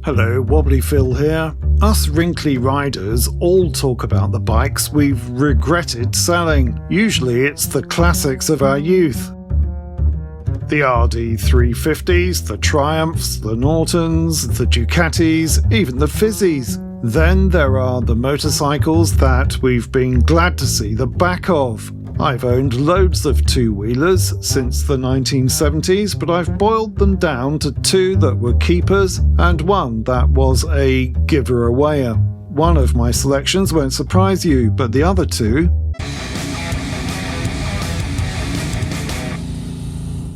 Hello, Wobbly Phil here. Us wrinkly riders all talk about the bikes we've regretted selling. Usually it's the classics of our youth. The RD350s, the Triumphs, the Nortons, the Ducatis, even the Fizzies. Then there are the motorcycles that we've been glad to see the back of. I've owned loads of two-wheelers since the 1970s, but I've boiled them down to two that were keepers and one that was a giver-awayer. One of my selections won't surprise you, but the other two...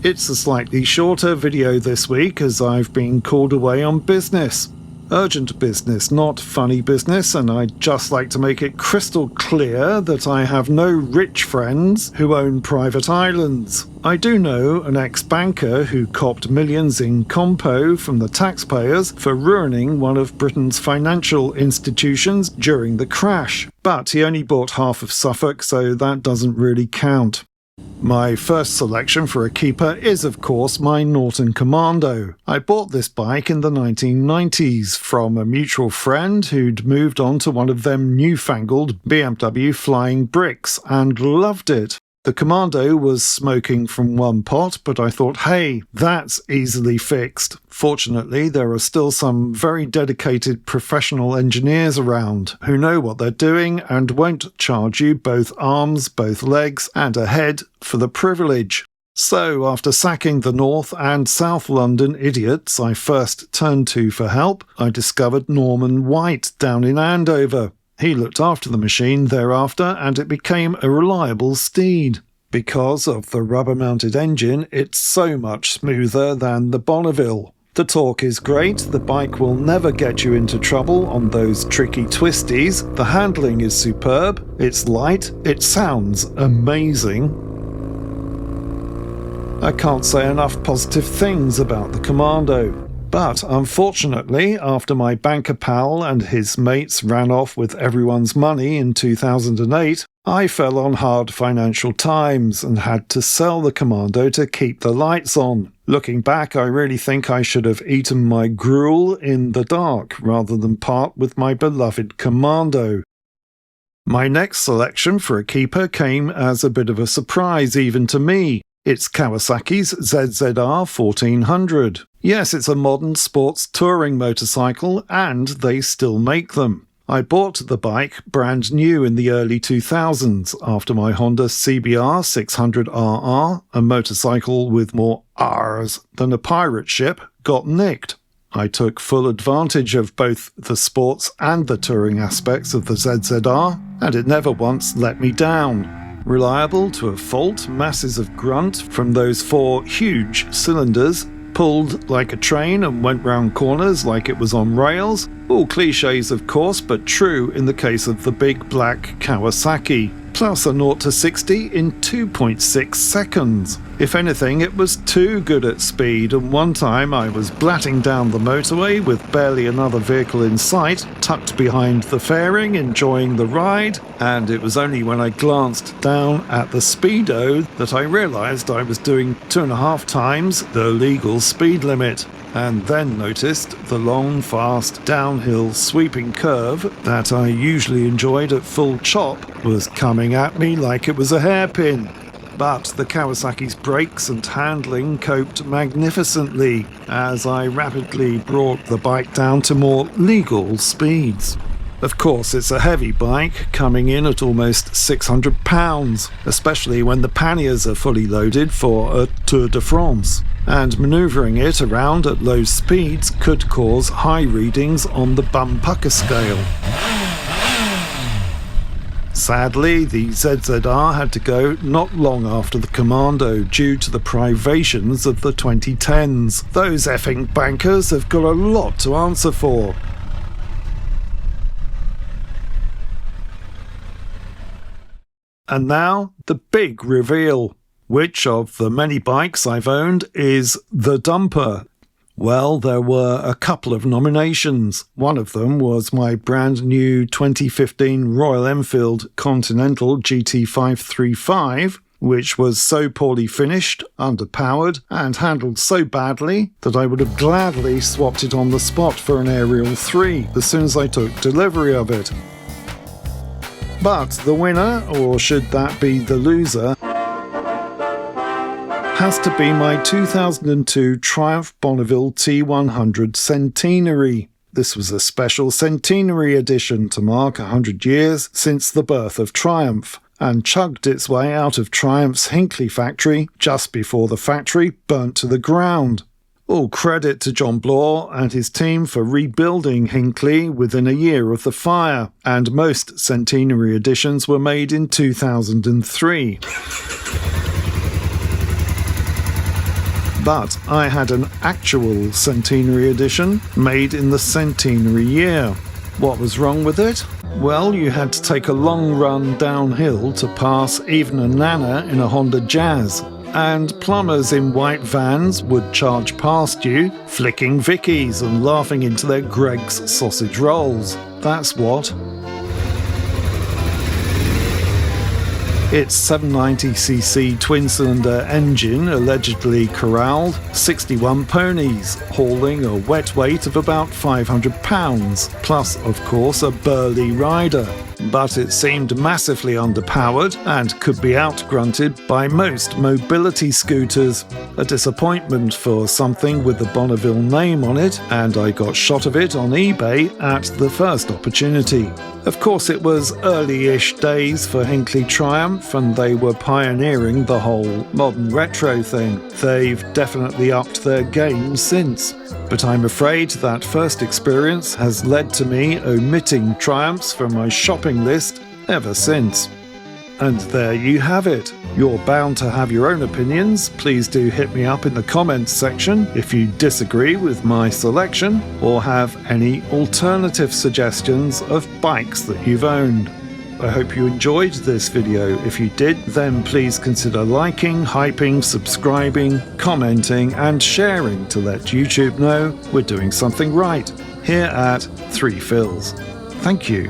It's a slightly shorter video this week as I've been called away on business. Urgent business, not funny business, and I'd just like to make it crystal clear that I have no rich friends who own private islands. I do know an ex-banker who copped millions in compo from the taxpayers for ruining one of Britain's financial institutions during the crash, but he only bought half of Suffolk, so that doesn't really count. My first selection for a keeper is, of course, my Norton Commando. I bought this bike in the 1990s from a mutual friend who'd moved on to one of them newfangled BMW flying bricks and loved it. The Commando was smoking from one pot, but I thought, hey, that's easily fixed. Fortunately, there are still some very dedicated professional engineers around who know what they're doing and won't charge you both arms, both legs, and a head for the privilege. So, after sacking the North and South London idiots I first turned to for help, I discovered Norman White down in Andover. He looked after the machine thereafter, and it became a reliable steed. Because of the rubber-mounted engine, it's so much smoother than the Bonneville. The torque is great, the bike will never get you into trouble on those tricky twisties, the handling is superb, it's light, it sounds amazing. I can't say enough positive things about the Commando. But unfortunately, after my banker pal and his mates ran off with everyone's money in 2008, I fell on hard financial times and had to sell the Commando to keep the lights on. Looking back, I really think I should have eaten my gruel in the dark rather than part with my beloved Commando. My next selection for a keeper came as a bit of a surprise even to me. It's Kawasaki's ZZR1400. Yes, it's a modern sports touring motorcycle, and they still make them. I bought the bike brand new in the early 2000s after my Honda CBR 600RR, a motorcycle with more R's than a pirate ship, got nicked. I took full advantage of both the sports and the touring aspects of the ZZR, and it never once let me down. Reliable to a fault, masses of grunt from those four huge cylinders, pulled like a train and went round corners like it was on rails. All cliches of course, but true in the case of the big black Kawasaki. Plus a 0 to 60 in 2.6 seconds. If anything, it was too good at speed, and one time I was blatting down the motorway with barely another vehicle in sight, tucked behind the fairing, enjoying the ride, and it was only when I glanced down at the speedo that I realised I was doing 2.5 times the legal speed limit. And then noticed the long, fast, downhill sweeping curve that I usually enjoyed at full chop was coming at me like it was a hairpin. But the Kawasaki's brakes and handling coped magnificently as I rapidly brought the bike down to more legal speeds. Of course, it's a heavy bike, coming in at almost £600, especially when the panniers are fully loaded for a Tour de France. And manoeuvring it around at low speeds could cause high readings on the bum-pucker scale. Sadly, the ZZR had to go not long after the Commando due to the privations of the 2010s. Those effing bankers have got a lot to answer for. And now, the big reveal. Which of the many bikes I've owned is the dumper? Well, there were a couple of nominations. One of them was my brand new 2015 Royal Enfield Continental GT535, which was so poorly finished, underpowered, and handled so badly that I would have gladly swapped it on the spot for an Aerial 3 as soon as I took delivery of it. But the winner, or should that be the loser, has to be my 2002 Triumph Bonneville T100 Centenary. This was a special centenary edition to mark 100 years since the birth of Triumph, and chugged its way out of Triumph's Hinckley factory just before the factory burnt to the ground. All credit to John Bloor and his team for rebuilding Hinckley within a year of the fire, and most centenary editions were made in 2003. But I had an actual centenary edition made in the centenary year. What was wrong with it? Well, you had to take a long run downhill to pass even a Nana in a Honda Jazz, and plumbers in white vans would charge past you, flicking Vickies and laughing into their Greggs sausage rolls. That's what. Its 790cc twin-cylinder engine allegedly corralled 61 ponies, hauling a wet weight of about 500 pounds, plus, of course, a burly rider. But it seemed massively underpowered and could be outgrunted by most mobility scooters. A disappointment for something with the Bonneville name on it, and I got shot of it on eBay at the first opportunity. Of course, it was early-ish days for Hinckley Triumph, and they were pioneering the whole modern retro thing. They've definitely upped their game since. But I'm afraid that first experience has led to me omitting Triumphs from my shopping list ever since. And there you have it. You're bound to have your own opinions. Please do hit me up in the comments section if you disagree with my selection or have any alternative suggestions of bikes that you've owned. I hope you enjoyed this video. If you did, then please consider liking, hyping, subscribing, commenting and sharing to let YouTube know we're doing something right here at 3 Phils. Thank you.